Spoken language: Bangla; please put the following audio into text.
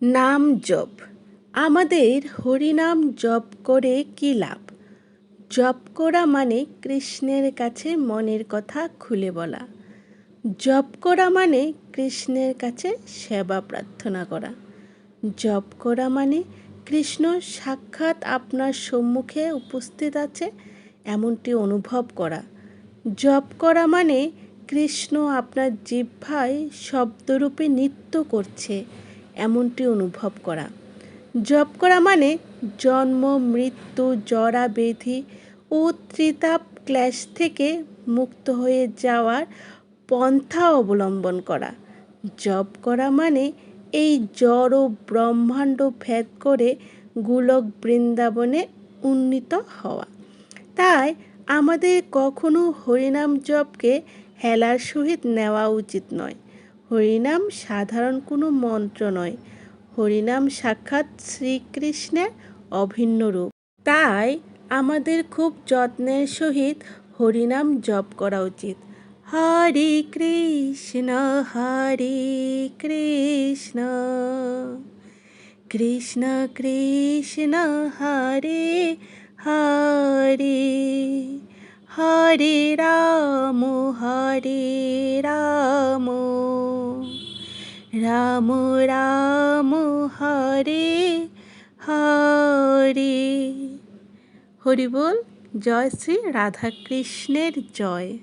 নাম জপ। আমাদের হরিনাম জপ করে কী লাভ? জপ করা মানে কৃষ্ণের কাছে মনের কথা খুলে বলা। জপ করা মানে কৃষ্ণের কাছে সেবা প্রার্থনা করা। জপ করা মানে কৃষ্ণ সাক্ষাৎ আপনার সম্মুখে উপস্থিত আছে এমনটি অনুভব করা। জপ করা মানে কৃষ্ণ আপনার জিহ্বায় শব্দরূপে নৃত্য করছে এমনটি অনুভব করা। জপ করা মানে জন্ম মৃত্যু জরা ব্যাধি ও ত্রিতাপ ক্লেশ থেকে মুক্ত হয়ে যাওয়ার পন্থা অবলম্বন করা। জপ করা মানে এই জড় ব্রহ্মাণ্ড ভেদ করে গোলক বৃন্দাবনে উন্নীত হওয়া। তাই আমাদের কখনো হরিনাম জপকে হেলার সহিত নেওয়া উচিত নয়। হরিনাম সাধারণ কোনো মন্ত্র নয়, হরিনাম সাক্ষাৎ শ্রীকৃষ্ণের অভিন্ন রূপ। তাই আমাদের খুব যত্নের সহিত হরিনাম জপ করা উচিত। হরে কৃষ্ণ কৃষ্ণ কৃষ্ণ হরে হরে, হরে রাম রাম রাম হরে হরে। হরি বল। জয় শ্রী রাধাকৃষ্ণের জয়।